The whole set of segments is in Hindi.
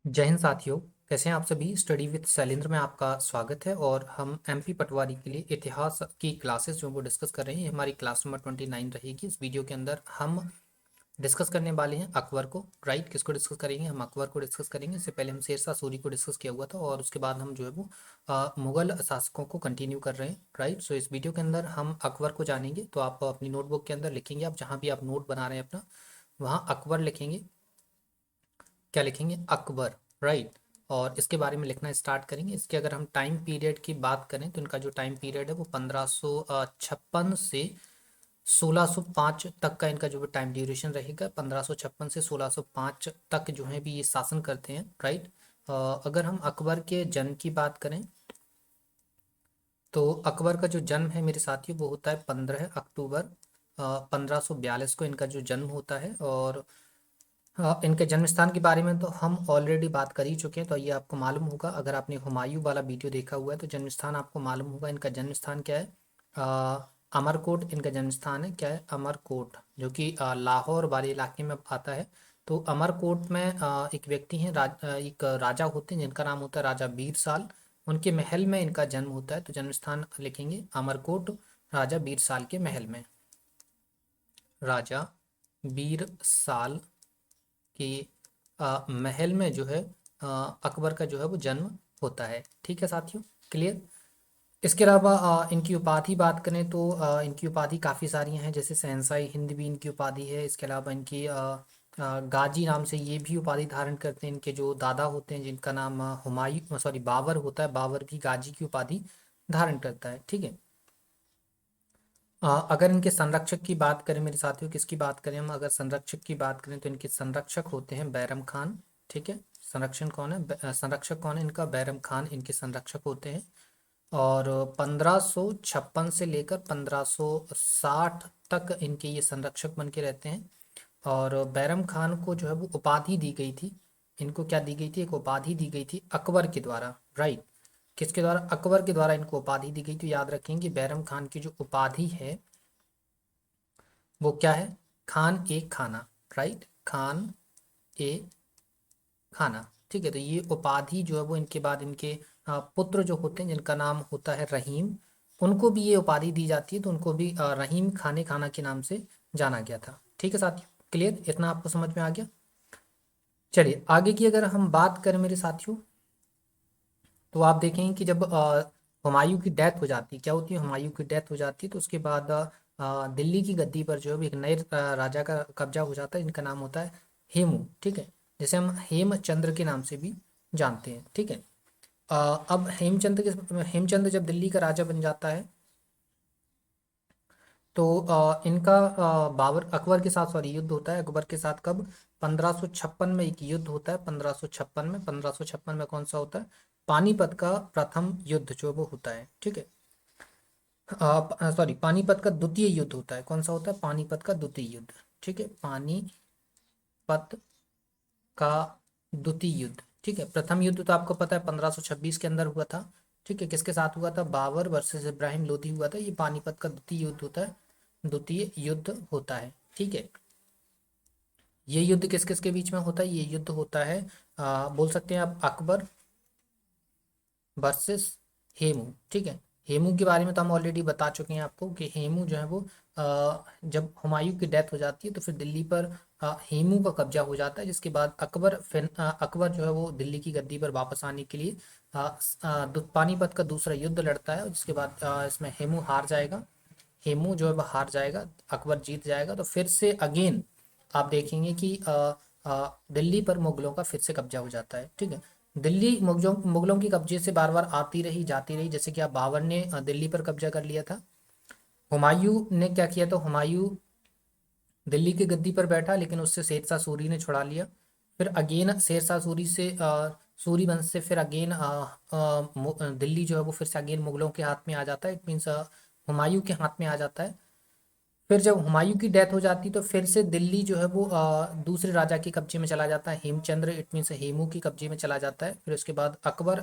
जय हिंद साथियों। कैसे हैं आप सभी। स्टडी विद शैलेंद्र में आपका स्वागत है और हम एमपी पटवारी के लिए इतिहास की क्लासेस जो वो डिस्कस कर रहे हैं। ये हमारी क्लास नंबर 29 रहेगी। इस वीडियो के अंदर हम डिस्कस करने वाले हैं अकबर को। राइट, किसको डिस्कस करेंगे? हम अकबर को डिस्कस करेंगे। इससे पहले हम शेरशाह सूरी को डिस्कस किया हुआ था और उसके बाद हम जो है वो मुगल शासकों को कंटिन्यू कर रहे हैं। राइट, सो इस वीडियो के अंदर हम अकबर को जानेंगे। तो आप अपनी नोटबुक के अंदर लिखेंगे, आप जहाँ भी आप नोट बना रहे हैं अपना, वहाँ अकबर लिखेंगे। क्या लिखेंगे? अकबर। राइट, और इसके बारे में लिखना स्टार्ट करेंगे। इसके अगर हम टाइम पीरियड की बात करें तो इनका जो टाइम पीरियड है वो 1556 से 1605 तक का इनका जो भी टाइम ड्यूरेशन रहेगा। 1556 से 1605 तक जो है भी ये शासन करते हैं। राइट, अगर हम अकबर के जन्म की बात करें तो अकबर का जो जन्म है मेरे साथियों वो होता है 15 अक्टूबर 1542 को इनका जो जन्म होता है। और हाँ, इनके जन्म स्थान के बारे में तो हम ऑलरेडी बात कर ही चुके हैं, तो ये आपको मालूम होगा। अगर आपने हुमायूं वाला वीडियो देखा हुआ है तो जन्म स्थान आपको मालूम होगा। इनका जन्म स्थान क्या है? अमरकोट इनका जन्म स्थान है। क्या है? अमरकोट, जो कि लाहौर वाले इलाके में आता है। तो अमरकोट में एक व्यक्ति हैं, एक राजा होते हैं जिनका नाम होता है राजा बीरसाल। उनके महल में इनका जन्म होता है। तो जन्म स्थान लिखेंगे अमरकोट, राजा बीरसाल के महल में। राजा बीरसाल कि महल में जो है अकबर का जो है वो जन्म होता है। ठीक है साथियों, क्लियर। इसके अलावा इनकी उपाधि बात करें तो इनकी उपाधि काफ़ी सारी हैं, जैसे शहंशाह हिंद भी इनकी उपाधि है। इसके अलावा इनकी गाजी नाम से ये भी उपाधि धारण करते हैं। इनके जो दादा होते हैं जिनका नाम हुमायूं सॉरी बाबर होता है, बाबर भी गाजी की उपाधि धारण करता है। ठीक है। अगर इनके संरक्षक की बात करें मेरे साथियों, किसकी बात करें हम? अगर संरक्षक की बात करें तो इनके संरक्षक होते हैं बैरम खान। ठीक है, संरक्षण कौन है? संरक्षक कौन है इनका? बैरम खान इनके संरक्षक होते हैं। और 1556 से लेकर 1560 तक इनके ये संरक्षक बन के रहते हैं। और बैरम खान को जो है वो उपाधि दी गई थी। इनको क्या दी गई थी? एक उपाधि दी गई थी अकबर के द्वारा। राइट, किसके द्वारा? अकबर के द्वारा इनको उपाधि दी गई। तो याद रखेंगे बैरम खान की जो उपाधि है वो क्या है? खान ए खाना। राइट, खान ए खाना। ठीक है, तो ये उपाधि जो है वो इनके बाद इनके पुत्र जो होते हैं जिनका नाम होता है रहीम, उनको भी ये उपाधि दी जाती है। तो उनको भी रहीम खाने खाना के नाम से जाना गया था। ठीक है साथियों, क्लियर, इतना आपको समझ में आ गया। चलिए आगे की अगर हम बात करें मेरे साथियों, तो आप देखेंगे कि जब हुमायूं की डेथ हो जाती है, क्या होती है? हुमायूं की डेथ हो जाती है तो उसके बाद दिल्ली की गद्दी पर जो है एक नए राजा का कब्जा हो जाता है। इनका नाम होता है हेमू। ठीक है, जिसे हम हेमचंद्र के नाम से भी जानते हैं। ठीक है। अ, अब हेमचंद्र जब दिल्ली का राजा बन जाता है तो इनका बाबर अकबर के साथ सॉरी युद्ध होता है। अकबर के साथ कब? 1556 में एक युद्ध होता है। 1556 में कौन सा होता है? पानीपत का प्रथम युद्ध जो वो होता है। ठीक है, सॉरी पानीपत का द्वितीय युद्ध होता है। कौन सा होता है? पानीपत का द्वितीय युद्ध। ठीक है, पानीपत का द्वितीय युद्ध। ठीक है, प्रथम युद्ध तो आपको पता है 1526 के अंदर हुआ था। ठीक है, किसके साथ हुआ था? बाबर वर्सेस इब्राहिम लोदी हुआ था। ये पानीपत का द्वितीय युद्ध होता है, द्वितीय युद्ध होता है। ठीक है, ये युद्ध किस किस के बीच में होता है? ये युद्ध होता है बोल सकते हैं आप अकबर वर्सेस हेमू। ठीक है, हेमू के बारे में तो हम ऑलरेडी बता चुके हैं आपको कि हेमू जो है वो जब हुमायूं की डेथ हो जाती है तो फिर दिल्ली पर हेमू का कब्जा हो जाता है। जिसके बाद अकबर जो है वो दिल्ली की गद्दी पर वापस आने के लिए पानीपत का दूसरा युद्ध लड़ता है। जिसके बाद इसमें हेमू हार जाएगा। हेमू जो है वो हार जाएगा, अकबर जीत जाएगा। तो फिर से अगेन आप देखेंगे कि दिल्ली पर मुगलों का फिर से कब्जा हो जाता है। ठीक है, दिल्ली मुगलों की कब्जे से बार बार आती रही जाती रही। जैसे कि आप बाबर ने दिल्ली पर कब्जा कर लिया था। हुमायूं ने क्या किया? तो हुमायूं दिल्ली की गद्दी पर बैठा लेकिन उससे शेरशाह सूरी ने छुड़ा लिया। फिर अगेन शेरशाह सूरी से सूरी वंश से फिर अगेन दिल्ली जो है वो फिर से अगेन मुगलों के हाथ में आ जाता है। इट मीन्स हुमायूं के हाथ में आ जाता है। फिर जब हुमायूं की डेथ हो जाती तो फिर से दिल्ली जो है वो दूसरे राजा के कब्जे में चला जाता है, हेमचंद्र इट मीन से हेमू की कब्जे में चला जाता है। फिर उसके बाद अकबर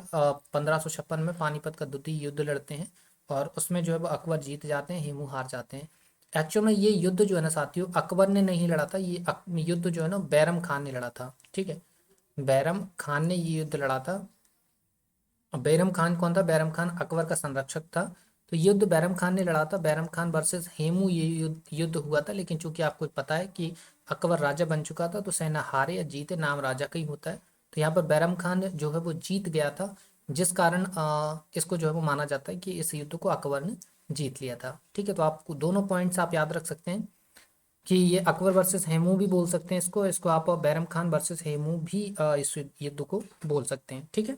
1556 में पानीपत का द्वितीय युद्ध लड़ते हैं और उसमें जो है वो अकबर जीत जाते हैं, हेमू हार जाते हैं। एक्चुअल में ये युद्ध जो है ना साथियों, अकबर ने नहीं लड़ा था। ये युद्ध जो है ना बैरम खान ने लड़ा था। ठीक है, बैरम खान ने ये युद्ध लड़ा था। बैरम खान कौन था? बैरम खान अकबर का संरक्षक था। तो ये युद्ध बैरम खान ने लड़ा था, बैरम खान वर्सेस हेमू, ये युद्ध हुआ था। लेकिन चूंकि आपको पता है कि अकबर राजा बन चुका था, तो सेना हारे या जीते, नाम राजा का ही होता है। तो यहाँ पर बैरम खान जो है वो जीत गया था, जिस कारण इसको जो है वो माना जाता है कि इस युद्ध को अकबर ने जीत लिया था। ठीक है, तो आपको दोनों पॉइंट्स आप याद रख सकते हैं कि ये अकबर वर्सेस हेमू भी बोल सकते हैं इसको, इसको आप बैरम खान वर्सेस हेमू भी इस युद्ध को बोल सकते हैं। ठीक है,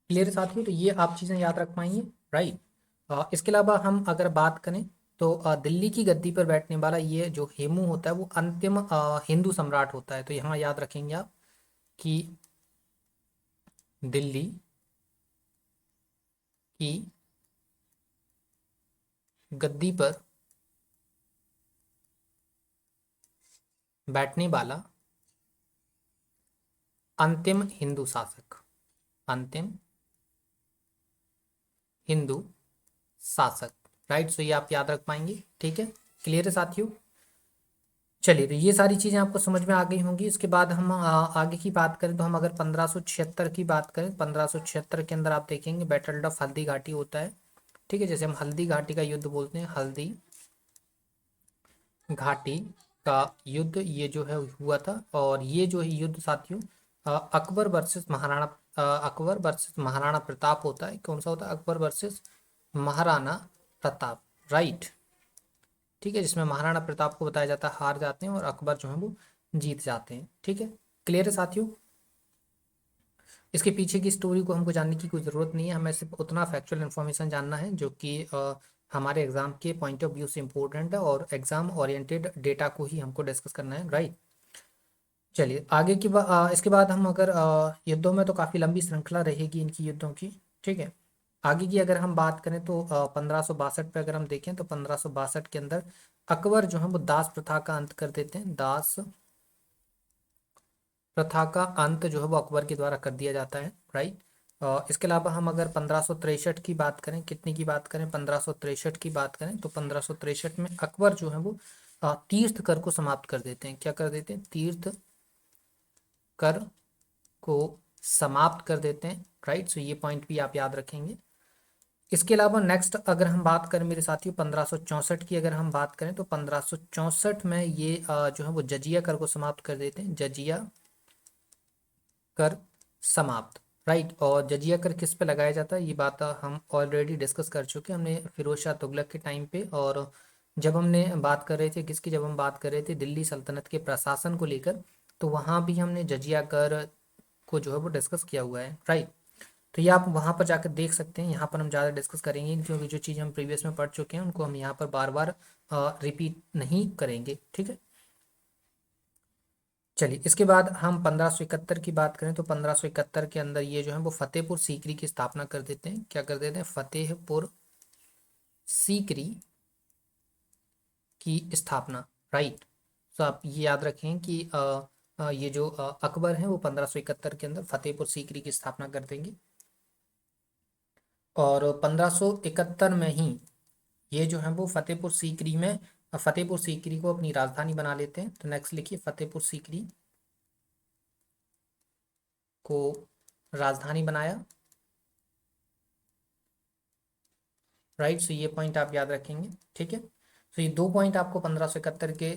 क्लियर साथियों? तो ये आप चीज़ें याद रख पाएंगे, राइट। इसके अलावा हम अगर बात करें तो दिल्ली की गद्दी पर बैठने वाला ये जो हेमू होता है वो अंतिम हिंदू सम्राट होता है। तो यहाँ याद रखेंगे आप कि दिल्ली की गद्दी पर बैठने वाला अंतिम हिंदू शासक, अंतिम हिंदू शासक, राइट। सो ये आप याद रख पाएंगे। ठीक है, क्लियर है साथियों? चलिए, तो ये सारी चीज़ें आपको समझ में आ गई होंगी। इसके बाद हम आगे की बात करें तो हम अगर 1576 की बात करें, 1576 के अंदर आप देखेंगे बैटल ऑफ हल्दी घाटी होता है। ठीक है, जैसे हम हल्दी घाटी का युद्ध बोलते हैं, हल्दी घाटी का युद्ध ये जो है हुआ था। और ये जो है युद्ध साथियों अकबर वर्सेस महाराणा, अकबर वर्सेस महाराणा प्रताप होता है। कौन सा होता है? Akbar versus Maharana Pratap, right. ठीक है, जिसमें महाराणा प्रताप को बताया जाता है हार जाते हैं और अकबर जो है वो जीत जाते हैं। ठीक है, क्लियर है साथियों? इसके पीछे की स्टोरी को हमको जानने की कोई ज़रूरत नहीं है, हमें सिर्फ उतना फैक्चुअल इन्फॉर्मेशन जानना है जो कि हमारे एग्जाम के पॉइंट ऑफ व्यू से इम्पोर्टेंट है, और एग्जाम ओरिएंटेड डेटा को ही हमको डिस्कस करना है, राइट। चलिए आगे की इसके बाद हम अगर युद्धों में तो काफ़ी लंबी श्रृंखला रहेगी इनकी युद्धों की। ठीक है, आगे की अगर हम बात करें तो 1562 पे अगर हम देखें तो 1562 के अंदर अकबर जो है वो दास प्रथा का अंत कर देते हैं। दास प्रथा का अंत जो है वो अकबर के द्वारा कर दिया जाता है, राइट। इसके अलावा हम अगर 1563 की बात करें, कितनी की बात करें, 1563 की बात करें तो 1563 में अकबर जो है वो तीर्थ कर को समाप्त कर देते हैं। क्या कर देते हैं? तीर्थ कर को समाप्त कर देते हैं, राइट। सो ये पॉइंट भी आप याद रखेंगे। इसके अलावा नेक्स्ट अगर हम बात करें मेरे साथियों 1564 की अगर हम बात करें तो 1564 में ये जो है वो जजिया कर को समाप्त कर देते हैं। जजिया कर समाप्त, राइट। और जजिया कर किस पे लगाया जाता है ये बात हम ऑलरेडी डिस्कस कर चुके हैं, हमने फिरोज शाह तुगलक के टाइम पे। और जब हमने बात कर रहे थे किसकी, जब हम बात कर रहे थे दिल्ली सल्तनत के प्रशासन को लेकर, तो वहाँ भी हमने जजिया कर को जो है वो डिस्कस किया हुआ है, राइट। तो ये आप वहाँ पर जाकर देख सकते हैं, यहाँ पर हम ज़्यादा डिस्कस करेंगे क्योंकि जो चीज़ हम प्रीवियस में पढ़ चुके हैं उनको हम यहाँ पर बार बार रिपीट नहीं करेंगे। ठीक है, चलिए इसके बाद हम 1571 की बात करें तो 1571 के अंदर ये जो है वो फतेहपुर सीकरी की स्थापना कर देते हैं। क्या कर देते हैं? फतेहपुर सीकरी की स्थापना, राइट। तो आप ये याद रखें कि ये जो अकबर हैं वो 1571 के अंदर फतेहपुर सीकरी की स्थापना कर देंगे। और 1571 में ही ये जो है वो फतेहपुर सीकरी में फतेहपुर सीकरी को अपनी राजधानी बना लेते हैं। तो नेक्स्ट लिखिए, फतेहपुर सीकरी को राजधानी बनाया, राइट। सो ये पॉइंट आप याद रखेंगे। ठीक है, तो ये दो पॉइंट आपको 1571 के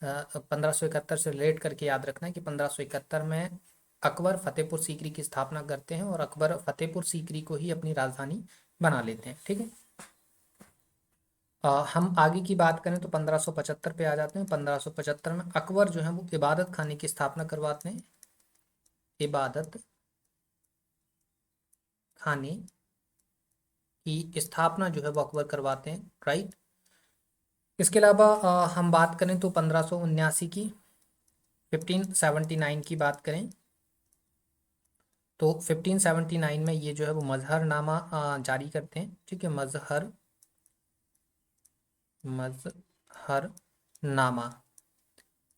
1571 से रिलेट करके याद रखना है कि 1571 में अकबर फतेहपुर सीकरी की स्थापना करते हैं और अकबर फतेहपुर सीकरी को ही अपनी राजधानी बना लेते हैं। ठीक है, हम आगे की बात करें तो 1575 पे आ जाते हैं। 1575 में अकबर जो है वो इबादत खाने की स्थापना करवाते हैं। इबादत खाने की स्थापना जो है वो अकबर करवाते हैं, राइट। इसके अलावा हम बात करें तो 1579 की, 1579 की बात करें तो 1579 में ये जो है वो मजहरनामा जारी करते हैं। ठीक है, मजहरनामा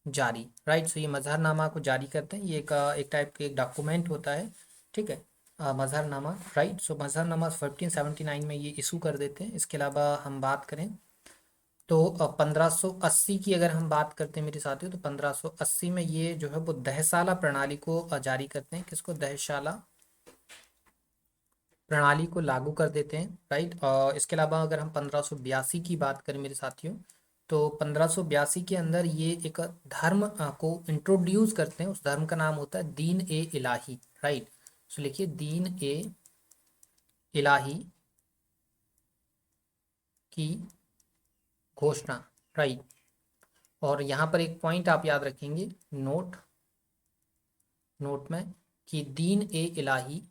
जारी, राइट। सो ये मजहरनामा को जारी करते हैं, ये एक टाइप के एक डॉक्यूमेंट होता है। ठीक है, मजहरनामा, राइट। सो मजहरनामा 1579 में ये इशू कर देते हैं। इसके अलावा हम बात करें तो 1580 की अगर हम बात करते हैं मेरे साथियों, तो 1580 में ये जो है वो दहसाला प्रणाली को जारी करते हैं। किसको? दहशाला प्रणाली को लागू कर देते हैं, राइट। और इसके अलावा अगर हम 1582 की बात करें मेरे साथियों, तो 1582 के अंदर ये एक धर्म को इंट्रोड्यूस करते हैं। उस धर्म का नाम होता है दीन ए इलाही, राइट। सो लिखिए दीन ए इलाही की घोषणा, राइट। और यहाँ पर एक पॉइंट आप याद रखेंगे, नोट नोट में, कि दीन ए इलाही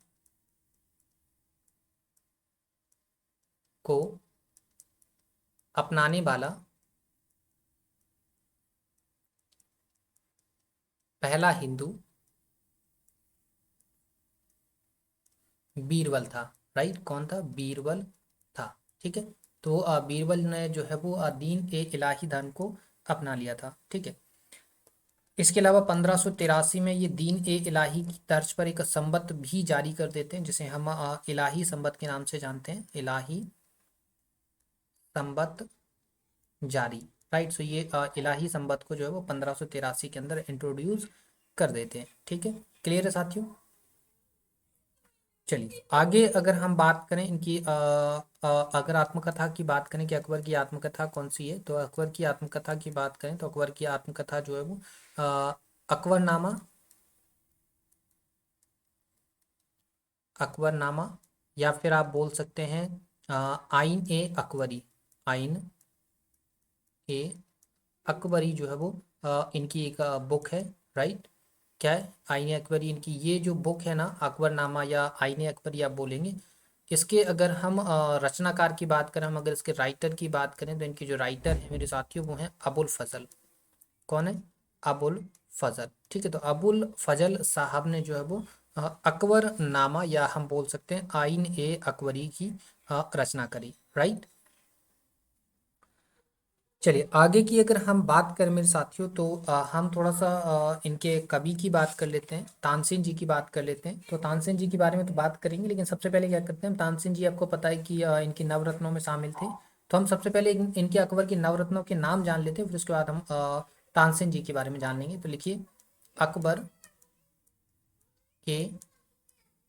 को अपनाने वाला पहला हिंदू बीरबल था, राइट। कौन था? बीरबल था, ठीक है। तो बीरबल ने जो है वो दीन ए इलाही धर्म को अपना लिया था, ठीक है। इसके अलावा 1583 में ये दीन ए इलाही की तर्ज पर एक संबत भी जारी कर देते हैं, जिसे हम इलाही संबत के नाम से जानते हैं, इलाही संबत जारी, राइट। सो ये इलाही संबत को जो है वो 1583 के अंदर इंट्रोड्यूस कर देते हैं, ठीक है। क्लियर है साथियों? चलिए आगे अगर हम बात करें इनकी अगर आत्मकथा की बात करें कि अकबर की आत्मकथा कौन सी है, तो अकबर की आत्मकथा की बात करें तो अकबर की आत्मकथा जो है वो अकबरनामा, अकबरनामा, या फिर आप बोल सकते हैं आइन ए अकबरी, आइन ए अकबरी जो है वो इनकी एक बुक है, राइट। क्या है? आईने अकबरी इनकी ये जो बुक है ना, अकबरनामा या आईने अकबरी आप बोलेंगे। इसके अगर हम रचनाकार की बात करें, हम अगर इसके राइटर की बात करें, तो इनके जो राइटर हैं मेरे साथियों वो हैं अबुल फजल। कौन है? अबुल फजल, ठीक है। तो अबुल फजल साहब ने जो है वो अकबर नामा, या हम बोल सकते हैं आइन ए अकबरी की रचना करी, राइट। चलिए आगे की अगर हम बात करें मेरे साथियों, तो हम थोड़ा सा इनके कवि की बात कर लेते हैं, तानसेन जी की बात कर लेते हैं। तो तानसेन जी के बारे में तो बात करेंगे, लेकिन सबसे पहले क्या करते हैं, तानसेन जी आपको पता है कि इनकी नवरत्नों में शामिल थे। तो हम सबसे पहले इनके अकबर की नवरत्नों के नाम जान लेते हैं, फिर उसके बाद हम तानसेन जी के बारे में जान लेंगे। तो लिखिए अकबर के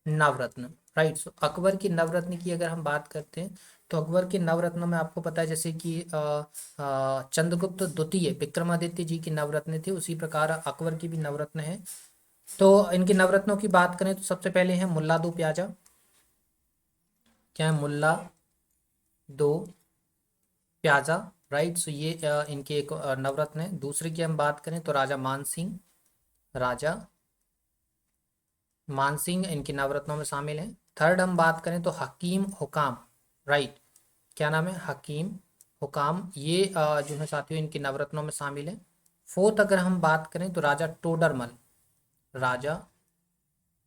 नवरत्न, राइट। सो अकबर की नवरत्न की अगर हम बात करते हैं, तो अकबर के नवरत्नों में आपको पता है जैसे कि चंद्रगुप्त द्वितीय विक्रमादित्य जी की नवरत्न थे, उसी प्रकार अकबर की भी नवरत्न है। तो इनकी नवरत्नों की बात करें तो सबसे पहले है मुल्ला दो प्याजा। क्या है? मुल्ला दो प्याजा, राइट। सो ये इनके एक नवरत्न है। दूसरे की हम बात करें तो राजा मानसिंह, राजा मानसिंह इनकी नवरत्नों में शामिल हैं। थर्ड हम बात करें तो हकीम हुकाम, राइट। क्या नाम है? हकीम हुकाम, ये जो है साथियों इनकी नवरत्नों में शामिल है। फोर्थ अगर हम बात करें तो राजा टोडरमल, राजा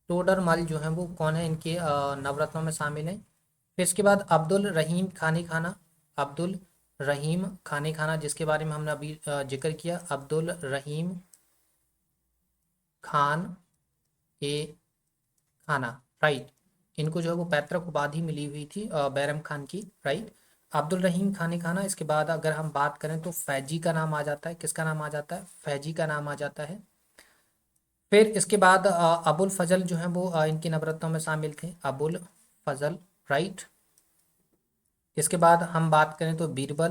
टोडरमल जो है वो कौन है? इनके नवरत्नों में शामिल है। फिर इसके बाद अब्दुल रहीम खानी खाना, अब्दुल रहीम खानी खाना जिसके बारे में हमने अभी जिक्र किया, अब्दुल रहीम खान ए खाना, राइट। इनको जो है वो पैतृक उपाधि मिली हुई थी बैरम खान की, राइट। अब्दुल रहीम खानी खाना। इसके बाद अगर हम बात करें तो फैजी का नाम आ जाता है। किसका नाम आ जाता है? फैजी का नाम आ जाता है। फिर इसके बाद अबुल फजल जो है वो इनकी नवरत्नों में शामिल थे, अबुल फजल, राइट। इसके बाद हम बात करें तो बीरबल,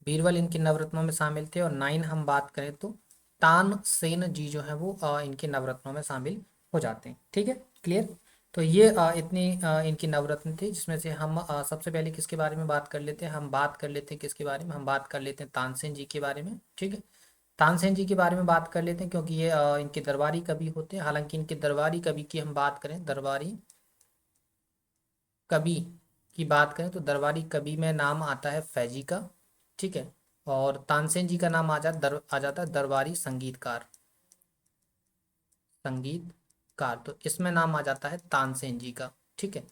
बीरबल इनकी नवरत्नों में शामिल थे। और नाइन हम बात करें तो तानसेन जी जो है वो इनके नवरत्नों में शामिल हो जाते हैं, ठीक है। क्लियर? तो ये इतनी इनकी नवरत्न थी, जिसमें से हम सबसे पहले किसके बारे में बात कर लेते हैं, हम बात कर लेते हैं किसके बारे में, हम बात कर लेते हैं तानसेन जी के बारे में, ठीक है। तानसेन जी के बारे में बात कर लेते हैं, क्योंकि ये इनके दरबारी कवि होते हैं। हालांकि इनके दरबारी कवि की हम बात करें, दरबारी कवि की बात करें तो दरबारी कवि में नाम आता है फैजी का, ठीक है। और तानसेन जी का नाम आ जाता है दरबारी संगीतकार, संगीतकार। तो इसमें नाम आ जाता है तानसेन जी का, ठीक है।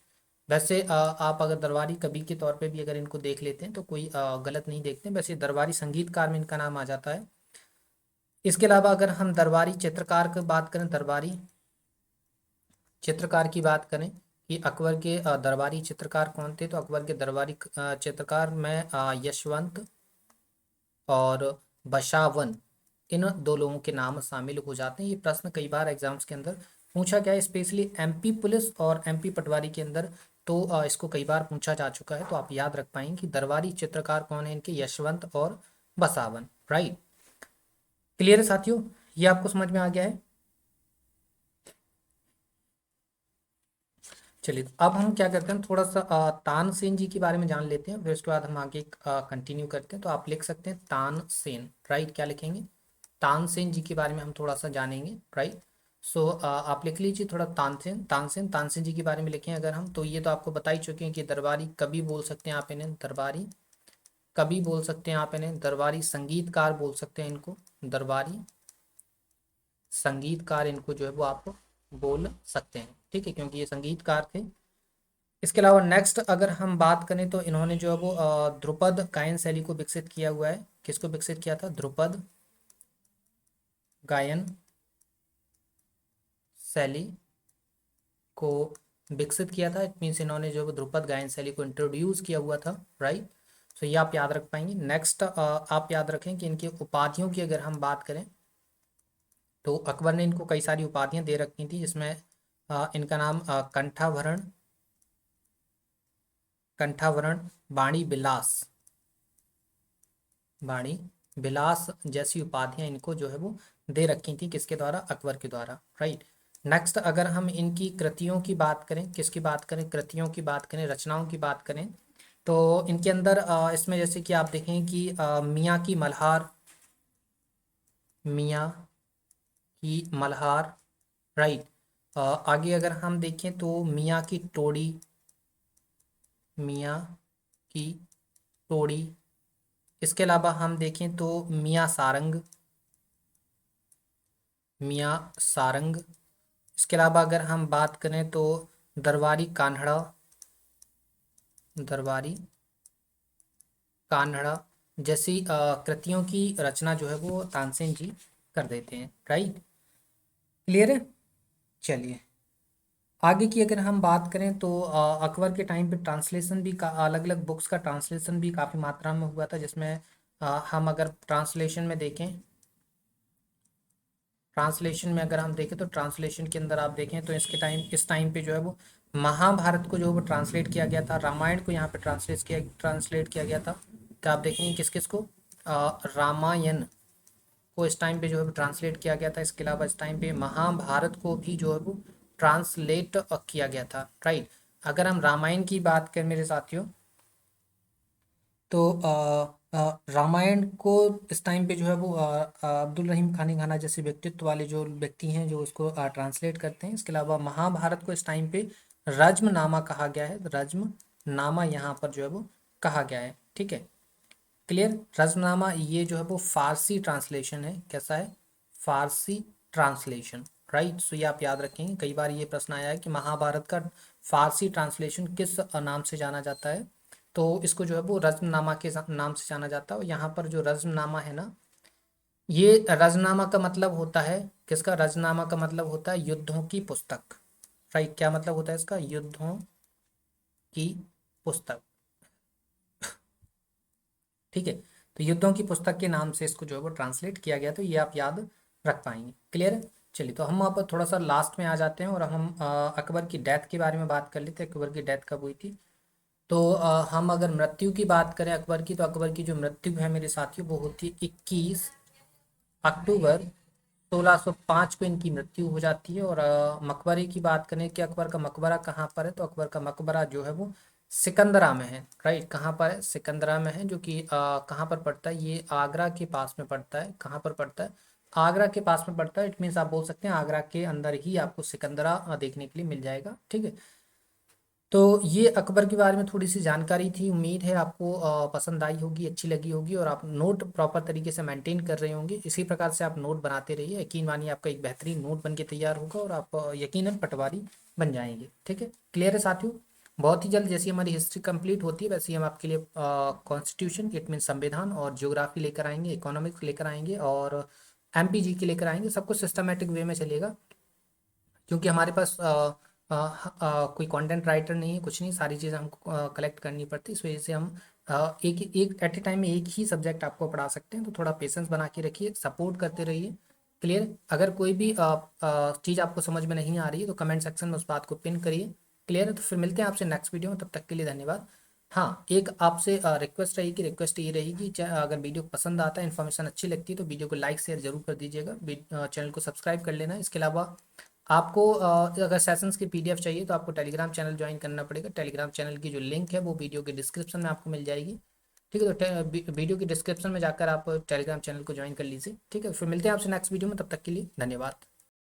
वैसे आप अगर दरबारी कवि के तौर पे भी अगर इनको देख लेते हैं तो कोई गलत नहीं देखते, वैसे दरबारी संगीतकार में इनका नाम आ जाता है। इसके अलावा अगर हम दरबारी चित्रकार की बात करें, दरबारी चित्रकार की बात करें कि अकबर के दरबारी चित्रकार कौन थे, तो अकबर के दरबारी चित्रकार में यशवंत और बशावन, इन दो लोगों के नाम शामिल हो जाते हैं। ये प्रश्न कई बार एग्जाम्स के अंदर पूछा गया है, स्पेशली एमपी पुलिस और एमपी पटवारी के अंदर। तो इसको कई बार पूछा जा चुका है, तो आप याद रख पाएंगे कि दरबारी चित्रकार कौन है इनके, यशवंत और बसावन। राइट, क्लियर है साथियों, ये आपको समझ में आ गया है। चलिए, तो अब हम क्या करते हैं, थोड़ा सा तानसेन जी के बारे में जान लेते हैं, फिर उसके बाद हम आगे कंटिन्यू करते हैं। तो आप लिख सकते हैं तानसेन। राइट, क्या लिखेंगे, तानसेन जी के बारे में हम थोड़ा सा जानेंगे। राइट, सो आप लिख लीजिए थोड़ा, तानसेन तानसेन तानसेन जी के बारे में लिखें अगर हम, तो ये तो आपको बता ही चुके हैं कि दरबारी कवि बोल सकते हैं आप इन्हें, दरबारी कवि बोल सकते हैं आप इन्हें, दरबारी संगीतकार बोल सकते हैं इनको, दरबारी संगीतकार इनको जो है वो आप बोल सकते हैं। ठीक है, क्योंकि ये संगीतकार थे। इसके अलावा नेक्स्ट अगर हम बात करें तो इन्होंने जो है वो ध्रुपद गायन शैली को विकसित किया हुआ है। किसको विकसित किया था, ध्रुपद गायन शैली को विकसित किया था। इट मीन्स इन्होंने जो है वो ध्रुपद गायन शैली को इंट्रोड्यूस किया हुआ था। राइट, तो ये आप याद रख पाएंगे। नेक्स्ट आप याद रखें कि इनकी उपाधियों की अगर हम बात करें तो अकबर ने इनको कई सारी उपाधियां दे रखी थी, जिसमें इनका नाम कंठाभरण, कंठाभरण, वाणी विलास, वाणी विलास जैसी उपाधियां इनको जो है वो दे रखी थी, किसके द्वारा, अकबर के द्वारा। राइट, नेक्स्ट अगर हम इनकी कृतियों की बात करें, किसकी बात करें, कृतियों की बात करें, रचनाओं की बात करें, तो इनके अंदर इसमें जैसे कि आप देखें कि मियाँ की मल्हार, मियाँ की मल्हार। राइट, आगे अगर हम देखें तो मियाँ की टोड़ी, मियाँ की टोड़ी। इसके अलावा हम देखें तो मियाँ सारंग, मियाँ सारंग। इसके अलावा अगर हम बात करें तो दरबारी कान्हड़ा, दरबारी कान्हड़ा जैसी कृतियों की रचना जो है वो तानसेन जी कर देते हैं। राइट, क्लियर है। चलिए, आगे की अगर हम बात करें तो अकबर के टाइम पे ट्रांसलेशन भी, अलग अलग बुक्स का ट्रांसलेशन भी काफ़ी मात्रा में हुआ था, जिसमें हम अगर ट्रांसलेशन में देखें, ट्रांसलेशन में अगर हम देखें तो ट्रांसलेशन के अंदर आप देखें तो इसके टाइम, इस टाइम पे जो है वो महाभारत को जो है वो ट्रांसलेट किया गया था, रामायण को यहाँ पे ट्रांसलेट किया गया था। क्या आप देखेंगे किस किस को, रामायण को इस टाइम पे जो है ट्रांसलेट किया गया था। इसके अलावा इस टाइम पे महाभारत को भी जो है वो ट्रांसलेट किया गया था। राइट, अगर हम रामायण की बात करें मेरे साथियों, तो रामायण को इस टाइम पे जो है वो अब्दुल रहीम खानी खाना जैसे व्यक्तित्व वाले जो व्यक्ति हैं जो उसको ट्रांसलेट करते हैं। इसके अलावा महाभारत को इस टाइम पे रज्मनामा कहा गया है, रज्मनामा यहाँ पर जो है वो कहा गया है। ठीक है, क्लियर। रज्मनामा ये जो है वो फारसी ट्रांसलेशन है, कैसा है, फारसी ट्रांसलेशन। राइट, सो ये आप याद रखेंगे, कई बार ये प्रश्न आया है कि महाभारत का फारसी ट्रांसलेशन किस नाम से जाना जाता है, तो इसको जो है वो रज्मनामा के नाम से जाना जाता है। और यहाँ पर जो रज्मनामा है ना, ये रज्मनामा का मतलब होता है, किसका, रज्मनामा का मतलब होता है युद्धों की पुस्तक। राइट, क्या मतलब होता है इसका, युद्धों की पुस्तक। ठीक है, तो युद्धों की पुस्तक के नाम से इसको जो है वो ट्रांसलेट किया गया, तो ये आप याद रख पाएंगे। क्लियर है। चलिए, तो हम आप थोड़ा सा लास्ट में आ जाते हैं और हम अकबर की डेथ के बारे में बात कर लेते हैं। अकबर की डेथ कब हुई थी, तो हम अगर मृत्यु की बात करें अकबर की, तो अकबर की जो मृत्यु है मेरे साथियों वो होती है 21 अक्टूबर 1605 को इनकी मृत्यु हो जाती है। और मकबरे की बात करें कि अकबर का मकबरा कहाँ पर है, तो अकबर का मकबरा जो है वो सिकंदरा में है। राइट, कहाँ पर है, सिकंदरा में है, जो कि कहाँ पर पड़ता है, ये आगरा के पास में पड़ता है। कहाँ पर पड़ता है, आगरा के पास में पड़ता है। इट मीन्स आप बोल सकते हैं आगरा के अंदर ही आपको सिकंदरा देखने के लिए मिल जाएगा। ठीक है, तो ये अकबर के बारे में थोड़ी सी जानकारी थी। उम्मीद है आपको पसंद आई होगी, अच्छी लगी होगी, और आप नोट प्रॉपर तरीके से मेंटेन कर रहे होंगे। इसी प्रकार से आप नोट बनाते रहिए, यकीन मानिए आपका एक बेहतरीन नोट बन के तैयार होगा और आप यकीनन पटवारी बन जाएंगे। ठीक है, क्लियर है साथियों। बहुत ही जल्द जैसी हमारी हिस्ट्री कंप्लीट होती है वैसे ही हम आपके लिए कॉन्स्टिट्यूशन, इट मीन संविधान, और ज्योग्राफी लेकर आएंगे, इकोनॉमिक्स लेकर आएंगे, और एमपीजी के लेकर आएंगे। सब कुछ सिस्टमेटिक वे में चलेगा, क्योंकि हमारे पास कोई कंटेंट राइटर नहीं है, कुछ नहीं, सारी चीज़ें हमको कलेक्ट करनी पड़ती है। इस वजह से हम एक एक एट ए टाइम में एक ही सब्जेक्ट आपको पढ़ा सकते हैं, तो थोड़ा पेशेंस बना के रखिए, सपोर्ट करते रहिए। क्लियर? अगर कोई भी चीज़ आपको समझ में नहीं आ रही है तो कमेंट सेक्शन में उस बात को पिन करिए। क्लियर है? तो फिर मिलते हैं आपसे नेक्स्ट वीडियो में, तब तक के लिए धन्यवाद। हाँ, एक आपसे रिक्वेस्ट रहेगी, रिक्वेस्ट ये रहेगी, अगर वीडियो पसंद आता है, इन्फॉर्मेशन अच्छी लगती है तो वीडियो को लाइक शेयर जरूर कर दीजिएगा, चैनल को सब्सक्राइब कर लेना। इसके अलावा आपको अगर सेशंस की पीडीएफ चाहिए तो आपको टेलीग्राम चैनल ज्वाइन करना पड़ेगा। टेलीग्राम चैनल की जो लिंक है वो वीडियो के डिस्क्रिप्शन में आपको मिल जाएगी। ठीक है? तो वीडियो की डिस्क्रिप्शन में जाकर आप टेलीग्राम चैनल को ज्वाइन कर लीजिए। ठीक है? फिर मिलते हैं आपसे नेक्स्ट वीडियो में, तब तक के लिए धन्यवाद।